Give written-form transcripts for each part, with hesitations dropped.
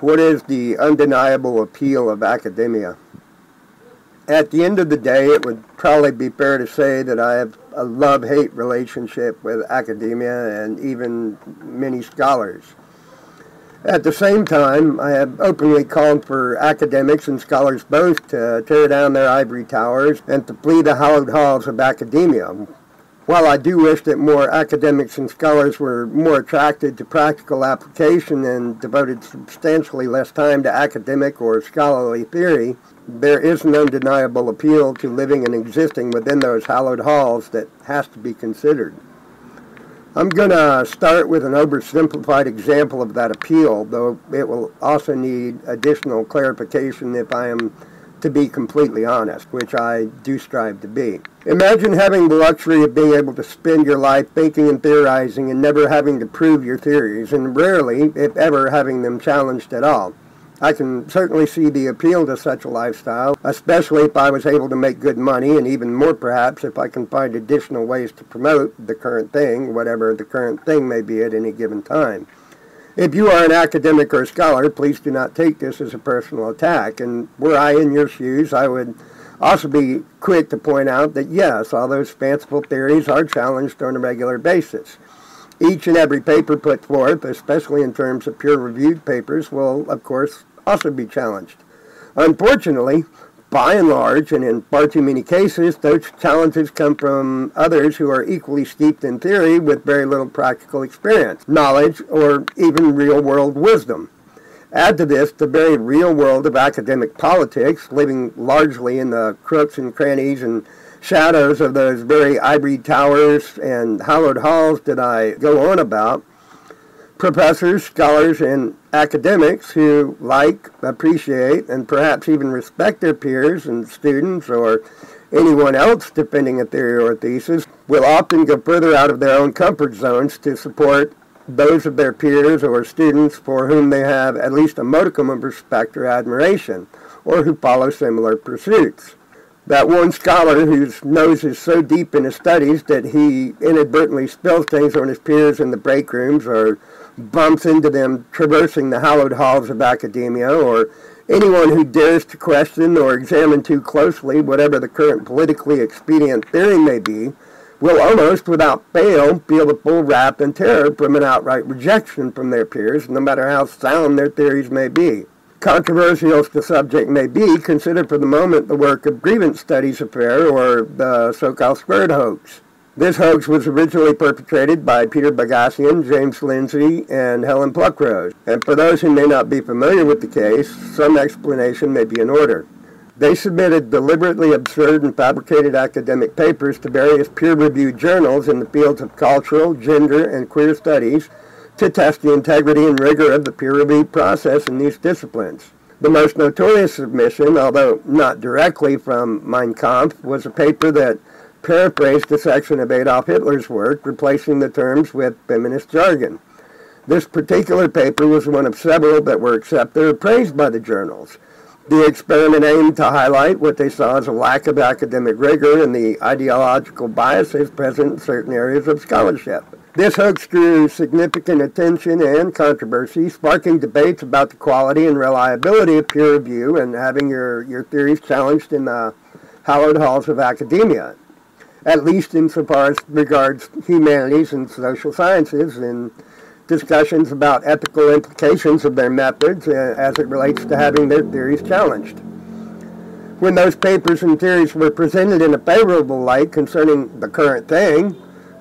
What is the undeniable appeal of academia? At the end of the day, it would probably be fair to say that I have a love-hate relationship with academia and even many scholars. At the same time, I have openly called for academics and scholars both to tear down their ivory towers and to flee the hallowed halls of academia. While I do wish that more academics and scholars were more attracted to practical application and devoted substantially less time to academic or scholarly theory, there is an undeniable appeal to living and existing within those hallowed halls that has to be considered. I'm going to start with an oversimplified example of that appeal, though it will also need additional clarification if I am to be completely honest, which I do strive to be. Imagine having the luxury of being able to spend your life thinking and theorizing and never having to prove your theories, and rarely, if ever, having them challenged at all. I can certainly see the appeal to such a lifestyle, especially if I was able to make good money, and even more perhaps if I can find additional ways to promote the current thing, whatever the current thing may be at any given time. If you are an academic or a scholar, please do not take this as a personal attack, and were I in your shoes, I would also be quick to point out that yes, all those fanciful theories are challenged on a regular basis. Each and every paper put forth, especially in terms of peer-reviewed papers, will, of course, also be challenged. Unfortunately, by and large, and in far too many cases, those challenges come from others who are equally steeped in theory with very little practical experience, knowledge, or even real-world wisdom. Add to this the very real world of academic politics, living largely in the crooks and crannies and shadows of those very ivory towers and hallowed halls that I go on about. Professors, scholars, and academics who like, appreciate, and perhaps even respect their peers and students or anyone else defending a theory or a thesis will often go further out of their own comfort zones to support those of their peers or students for whom they have at least a modicum of respect or admiration, or who follow similar pursuits. That one scholar whose nose is so deep in his studies that he inadvertently spills things on his peers in the break rooms or bumps into them traversing the hallowed halls of academia, or anyone who dares to question or examine too closely whatever the current politically expedient theory may be, will almost without fail feel the full wrath and terror from an outright rejection from their peers, no matter how sound their theories may be. Controversial as the subject may be, consider for the moment the work of Grievance Studies Affair, or the so-called Squared hoax. This hoax was originally perpetrated by Peter Bagassian, James Lindsay, and Helen Pluckrose, and for those who may not be familiar with the case, some explanation may be in order. They submitted deliberately absurd and fabricated academic papers to various peer-reviewed journals in the fields of cultural, gender, and queer studies to test the integrity and rigor of the peer-review process in these disciplines. The most notorious submission, although not directly from Mein Kampf, was a paper that paraphrased a section of Adolf Hitler's work, replacing the terms with feminist jargon. This particular paper was one of several that were accepted or praised by the journals. The experiment aimed to highlight what they saw as a lack of academic rigor and the ideological biases present in certain areas of scholarship. This hoax drew significant attention and controversy, sparking debates about the quality and reliability of peer review and having your theories challenged in the hallowed halls of academia, at least insofar as regards humanities and social sciences, and discussions about ethical implications of their methods as it relates to having their theories challenged. When those papers and theories were presented in a favorable light concerning the current thing,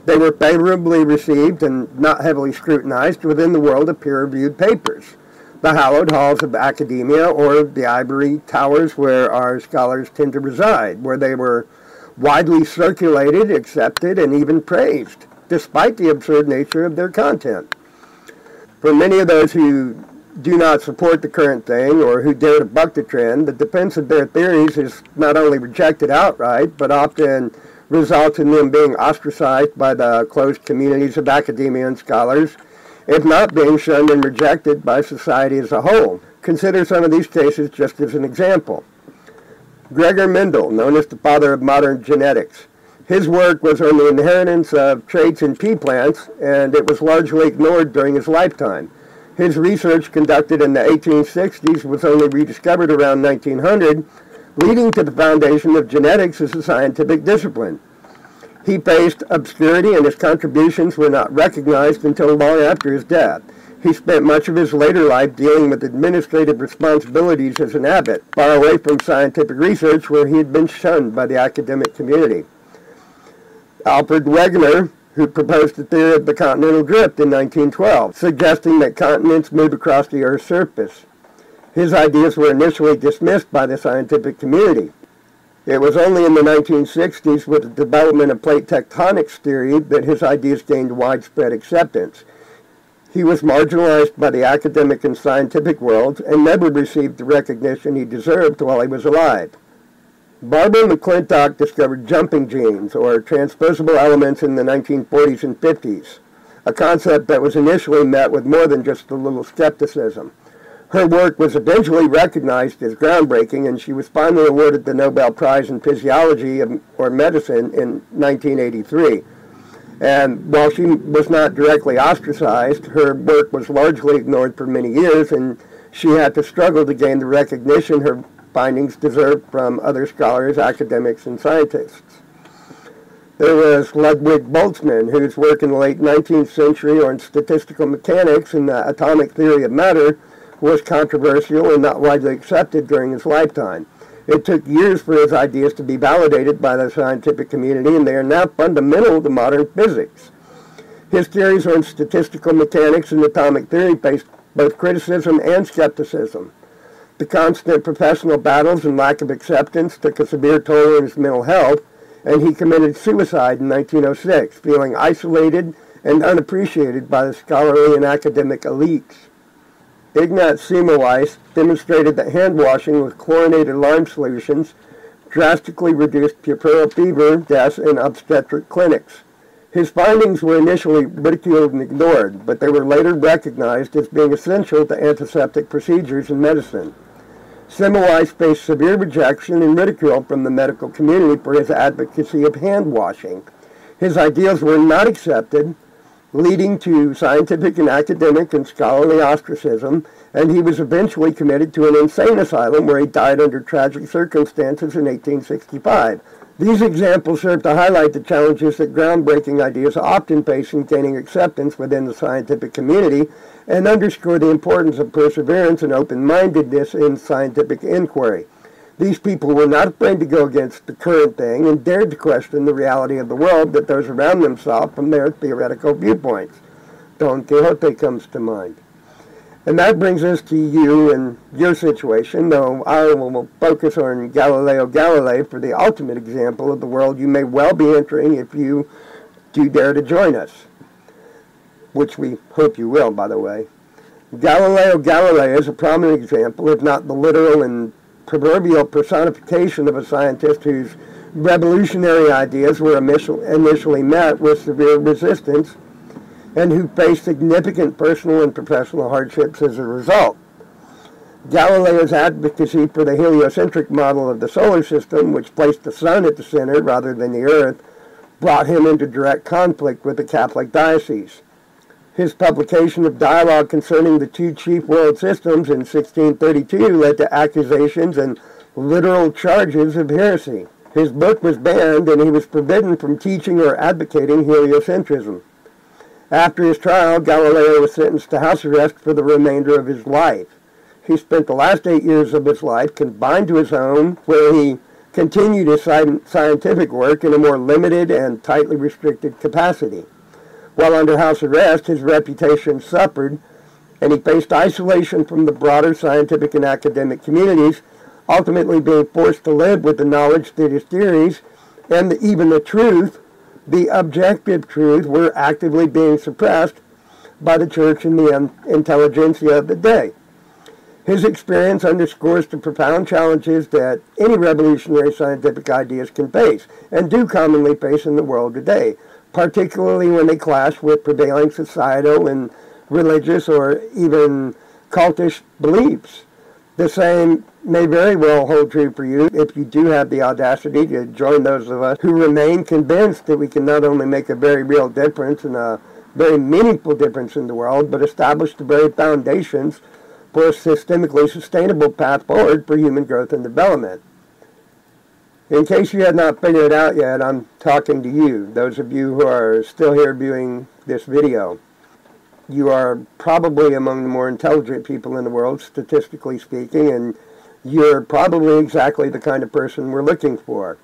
they were favorably received and not heavily scrutinized within the world of peer-reviewed papers, the hallowed halls of academia, or the ivory towers where our scholars tend to reside, where they were widely circulated, accepted, and even praised, despite the absurd nature of their content. For many of those who do not support the current thing or who dare to buck the trend, the defense of their theories is not only rejected outright, but often results in them being ostracized by the closed communities of academia and scholars, if not being shunned and rejected by society as a whole. Consider some of these cases just as an example. Gregor Mendel, known as the father of modern genetics. His work was on the inheritance of traits in pea plants, and it was largely ignored during his lifetime. His research conducted in the 1860s was only rediscovered around 1900, leading to the foundation of genetics as a scientific discipline. He faced obscurity and his contributions were not recognized until long after his death. He spent much of his later life dealing with administrative responsibilities as an abbot, far away from scientific research where he had been shunned by the academic community. Alfred Wegener, who proposed the theory of the continental drift in 1912, suggesting that continents move across the Earth's surface. His ideas were initially dismissed by the scientific community. It was only in the 1960s, with the development of plate tectonics theory, that his ideas gained widespread acceptance. He was marginalized by the academic and scientific worlds and never received the recognition he deserved while he was alive. Barbara McClintock discovered jumping genes, or transposable elements, in the 1940s and 50s, a concept that was initially met with more than just a little skepticism. Her work was eventually recognized as groundbreaking, and she was finally awarded the Nobel Prize in Physiology or Medicine in 1983. And while she was not directly ostracized, her work was largely ignored for many years, and she had to struggle to gain the recognition her findings deserved from other scholars, academics, and scientists. There was Ludwig Boltzmann, whose work in the late 19th century on statistical mechanics and the atomic theory of matter was controversial and not widely accepted during his lifetime. It took years for his ideas to be validated by the scientific community, and they are now fundamental to modern physics. His theories on statistical mechanics and atomic theory faced both criticism and skepticism. The constant professional battles and lack of acceptance took a severe toll on his mental health, and he committed suicide in 1906, feeling isolated and unappreciated by the scholarly and academic elites. Ignaz Semmelweis demonstrated that hand washing with chlorinated lime solutions drastically reduced puerperal fever deaths in obstetric clinics. His findings were initially ridiculed and ignored, but they were later recognized as being essential to antiseptic procedures in medicine. Semmelweis faced severe rejection and ridicule from the medical community for his advocacy of hand washing. His ideas were not accepted, leading to scientific and academic and scholarly ostracism, and he was eventually committed to an insane asylum where he died under tragic circumstances in 1865. These examples serve to highlight the challenges that groundbreaking ideas often face in gaining acceptance within the scientific community and underscore the importance of perseverance and open-mindedness in scientific inquiry. These people were not afraid to go against the current thing and dared to question the reality of the world that those around them saw from their theoretical viewpoints. Don Quixote comes to mind. And that brings us to you and your situation, though I will focus on Galileo Galilei for the ultimate example of the world you may well be entering if you do dare to join us, which we hope you will, by the way. Galileo Galilei is a prominent example, if not the literal and proverbial personification of a scientist whose revolutionary ideas were initially met with severe resistance and who faced significant personal and professional hardships as a result. Galileo's advocacy for the heliocentric model of the solar system, which placed the sun at the center rather than the earth, brought him into direct conflict with the Catholic diocese. His publication of Dialogue Concerning the Two Chief World Systems in 1632 led to accusations and literal charges of heresy. His book was banned, and he was forbidden from teaching or advocating heliocentrism. After his trial, Galileo was sentenced to house arrest for the remainder of his life. He spent the last 8 years of his life confined to his home, where he continued his scientific work in a more limited and tightly restricted capacity. While under house arrest, his reputation suffered, and he faced isolation from the broader scientific and academic communities, ultimately being forced to live with the knowledge that his theories and even the truth, the objective truth, were actively being suppressed by the church and the intelligentsia of the day. His experience underscores the profound challenges that any revolutionary scientific ideas can face, and do commonly face in the world today, particularly when they clash with prevailing societal and religious or even cultish beliefs. The same may very well hold true for you if you do have the audacity to join those of us who remain convinced that we can not only make a very real difference in a very meaningful difference in the world, but establish the very foundations for a systemically sustainable path forward for human growth and development. In case you had not figured it out yet, I'm talking to you, those of you who are still here viewing this video. You are probably among the more intelligent people in the world, statistically speaking, and you're probably exactly the kind of person we're looking for.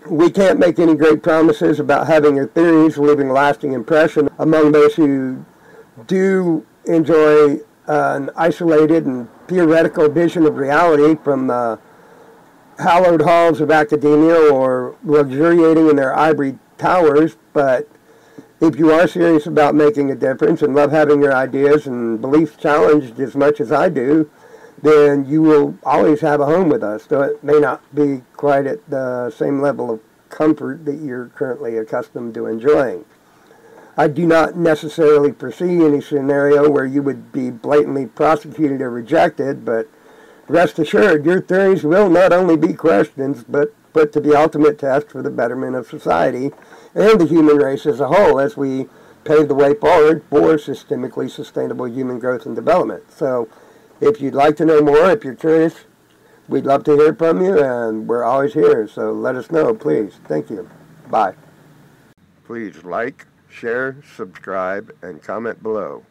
We can't make any great promises about having your theories leaving a lasting impression among those who do enjoy an isolated and theoretical vision of reality from the hallowed halls of academia or luxuriating in their ivory towers, but if you are serious about making a difference and love having your ideas and beliefs challenged as much as I do, then you will always have a home with us, though it may not be quite at the same level of comfort that you're currently accustomed to enjoying. I do not necessarily foresee any scenario where you would be blatantly prosecuted or rejected, but rest assured, your theories will not only be questions, but put to the ultimate test for the betterment of society and the human race as a whole as we pave the way forward for systemically sustainable human growth and development. So if you'd like to know more, if you're curious, we'd love to hear from you, and we're always here, so let us know, please. Thank you. Bye. Please like, share, subscribe, and comment below.